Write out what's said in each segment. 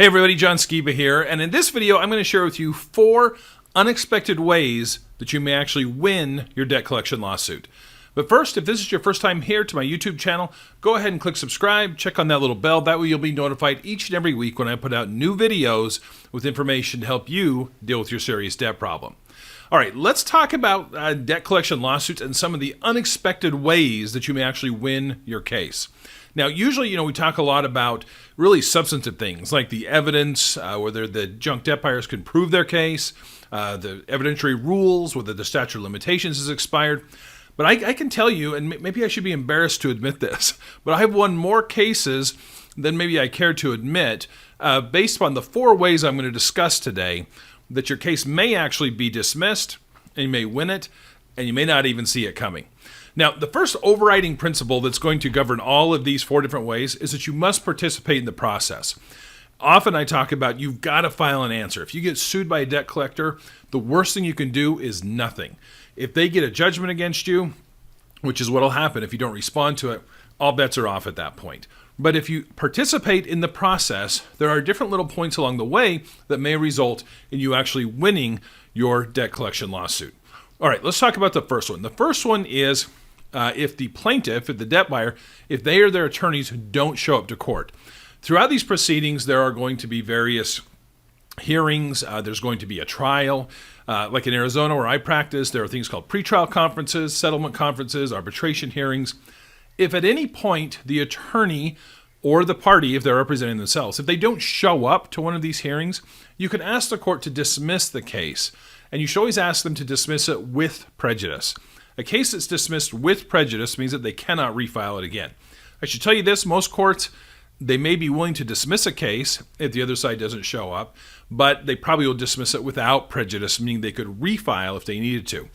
Hey everybody, John Skiba here, and in this video I'm going to share with you 4 unexpected ways that you may actually win your debt collection lawsuit. But first, if this is your first time here to my YouTube channel, go ahead and click subscribe, check on that little bell, that way you'll be notified each and every week when I put out new videos with information to help you deal with your serious debt problem. Alright, let's talk about debt collection lawsuits and some of the unexpected ways that you may actually win your case. Now, usually, we talk a lot about really substantive things like the evidence, whether the junk debt buyers can prove their case, the evidentiary rules, whether the statute of limitations is expired. But I can tell you, and maybe I should be embarrassed to admit this, but I've won more cases than maybe I care to admit based upon the 4 ways I'm going to discuss today that your case may actually be dismissed, and you may win it, and you may not even see it coming. Now, the first overriding principle that's going to govern all of these 4 different ways is that you must participate in the process. Often I talk about you've got to file an answer. If you get sued by a debt collector, the worst thing you can do is nothing. If they get a judgment against you, which is what will happen if you don't respond to it, all bets are off at that point. But if you participate in the process, there are different little points along the way that may result in you actually winning your debt collection lawsuit. All right, let's talk about the first one. The first one is if the plaintiff, if the debt buyer, if they or their attorneys don't show up to court. Throughout these proceedings, there are going to be various hearings. There's going to be a trial. Like in Arizona where I practice, there are things called pretrial conferences, settlement conferences, arbitration hearings. If at any point the attorney or the party, if they're representing themselves, if they don't show up to one of these hearings, you can ask the court to dismiss the case. And you should always ask them to dismiss it with prejudice. A case that's dismissed with prejudice means that they cannot refile it again. I should tell you this, most courts, they may be willing to dismiss a case if the other side doesn't show up, but they probably will dismiss it without prejudice, meaning they could refile if they needed to.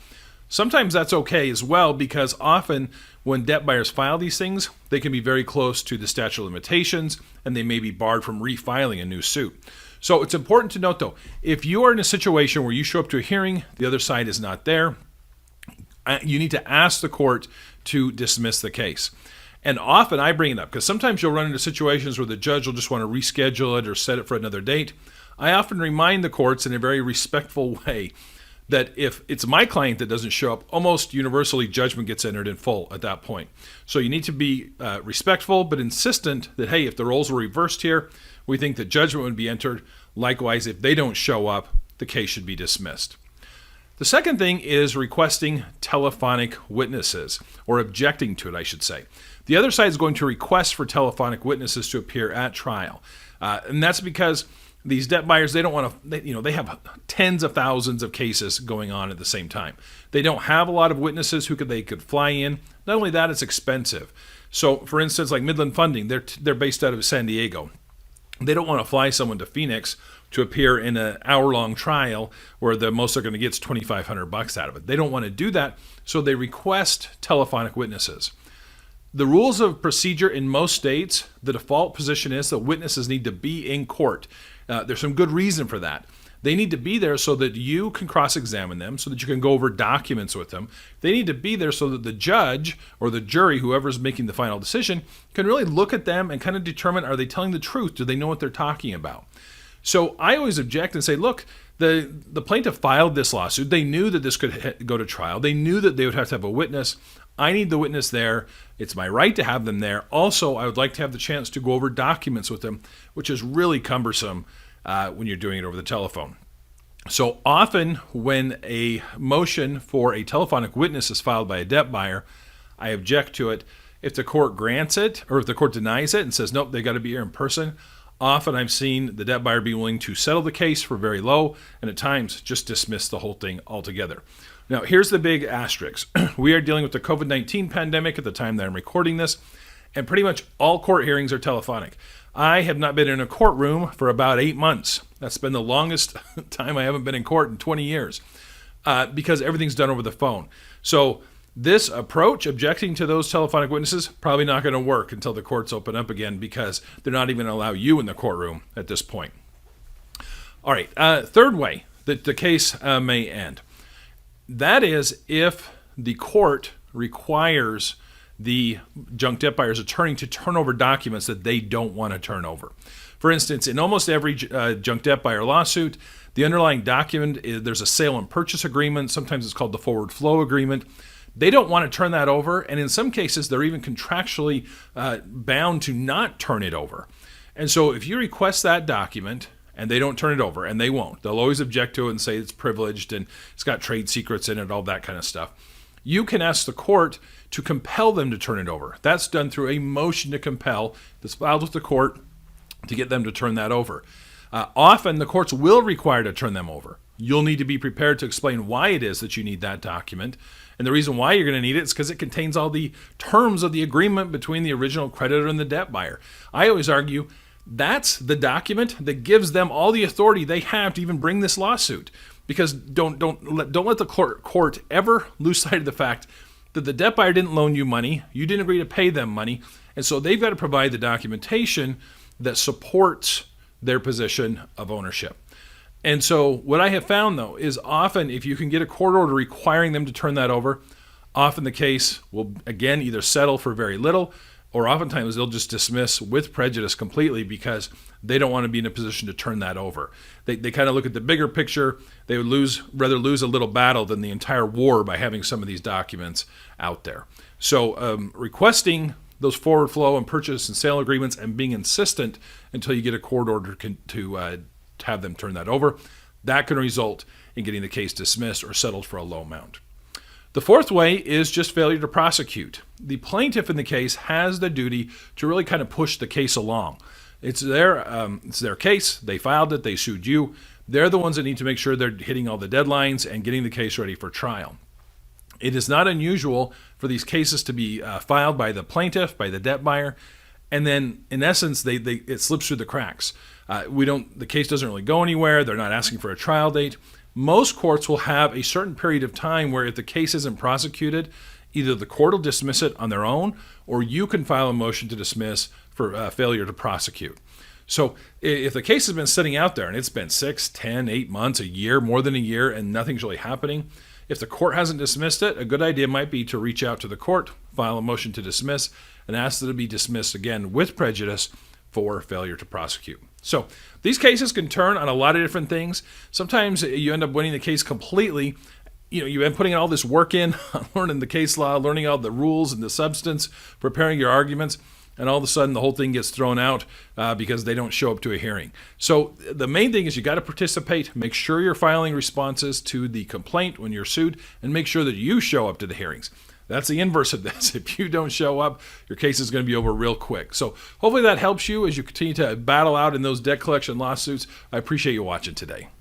Sometimes that's okay as well, because often when debt buyers file these things, they can be very close to the statute of limitations, and they may be barred from refiling a new suit. So it's important to note, though, if you are in a situation where you show up to a hearing, the other side is not there, you need to ask the court to dismiss the case. And often I bring it up because sometimes you'll run into situations where the judge will just want to reschedule it or set it for another date. I often remind the courts in a very respectful way that if it's my client that doesn't show up, almost universally judgment gets entered in full at that point. So you need to be respectful but insistent that, hey, if the roles were reversed here, we think that judgment would be entered. Likewise, if they don't show up, the case should be dismissed. The second thing is requesting telephonic witnesses, or objecting to it, I should say. The other side is going to request for telephonic witnesses to appear at trial. And that's because these debt buyers, they don't want to, they have tens of thousands of cases going on at the same time. They don't have a lot of witnesses they could fly in. Not only that, it's expensive. So, for instance, like Midland Funding, they're based out of San Diego. They don't want to fly someone to Phoenix to appear in an hour-long trial where the most they're going to get is $2,500 out of it. They don't want to do that, so they request telephonic witnesses. The rules of procedure in most states, the default position is that witnesses need to be in court. There's some good reason for that. They need to be there so that you can cross-examine them, so that you can go over documents with them. They need to be there so that the judge or the jury, whoever's making the final decision, can really look at them and kind of determine, are they telling the truth? Do they know what they're talking about? So I always object and say, look, the plaintiff filed this lawsuit. They knew that this could go to trial. They knew that they would have to have a witness. I need the witness there. It's my right to have them there. Also, I would like to have the chance to go over documents with them, which is really cumbersome when you're doing it over the telephone. So often when a motion for a telephonic witness is filed by a debt buyer, I object to it. If the court grants it, or if the court denies it and says, nope, they got to be here in person, often I've seen the debt buyer be willing to settle the case for very low, and at times just dismiss the whole thing altogether. Now, here's the big asterisk. We are dealing with the COVID-19 pandemic at the time that I'm recording this, and pretty much all court hearings are telephonic. I have not been in a courtroom for about 8 months. That's been the longest time I haven't been in court in 20 years because everything's done over the phone. So this approach, objecting to those telephonic witnesses, probably not going to work until the courts open up again because they're not even going to allow you in the courtroom at this point. All right, third way that the case may end. That is if the court requires the junk debt buyer's attorney to turn over documents that they don't want to turn over. For instance, in almost every junk debt buyer lawsuit, the underlying document, there's a sale and purchase agreement. Sometimes it's called the forward flow agreement. They don't want to turn that over, and in some cases, they're even contractually bound to not turn it over. And so if you request that document and they don't turn it over, and they won't, they'll always object to it and say it's privileged and it's got trade secrets in it, all that kind of stuff. You can ask the court to compel them to turn it over. That's done through a motion to compel that's filed with the court to get them to turn that over. Often the courts will require to turn them over. You'll need to be prepared to explain why it is that you need that document. And the reason why you're going to need it is because it contains all the terms of the agreement between the original creditor and the debt buyer. I always argue that's the document that gives them all the authority they have to even bring this lawsuit. Because don't let the court ever lose sight of the fact that the debt buyer didn't loan you money, you didn't agree to pay them money, and so they've got to provide the documentation that supports their position of ownership. And so what I have found, though, is often if you can get a court order requiring them to turn that over, often the case will, again, either settle for very little, or oftentimes they'll just dismiss with prejudice completely because they don't want to be in a position to turn that over. They kind of look at the bigger picture. They would rather lose a little battle than the entire war by having some of these documents out there. So requesting those forward flow and purchase and sale agreements and being insistent until you get a court order to have them turn that over, that can result in getting the case dismissed or settled for a low amount. The fourth way is just failure to prosecute. The plaintiff in the case has the duty to really kind of push the case along. It's their case. They filed it. They sued you. They're the ones that need to make sure they're hitting all the deadlines and getting the case ready for trial. It is not unusual for these cases to be filed by the plaintiff, by the debt buyer, and then in essence, it slips through the cracks. The case doesn't really go anywhere. They're not asking for a trial date. Most courts will have a certain period of time where if the case isn't prosecuted, either the court will dismiss it on their own, or you can file a motion to dismiss for failure to prosecute. So if the case has been sitting out there and it's been 6, 10, 8 months, a year, more than a year, and nothing's really happening, if the court hasn't dismissed it, a good idea might be to reach out to the court, file a motion to dismiss, and ask that it be dismissed again with prejudice for failure to prosecute. So these cases can turn on a lot of different things. Sometimes you end up winning the case completely. You've been putting all this work in, learning the case law, learning all the rules and the substance, preparing your arguments, and all of a sudden the whole thing gets thrown out because they don't show up to a hearing. So the main thing is you got to participate. Make sure you're filing responses to the complaint when you're sued, and make sure that you show up to the hearings. That's the inverse of this. If you don't show up, your case is going to be over real quick. So hopefully that helps you as you continue to battle out in those debt collection lawsuits. I appreciate you watching today.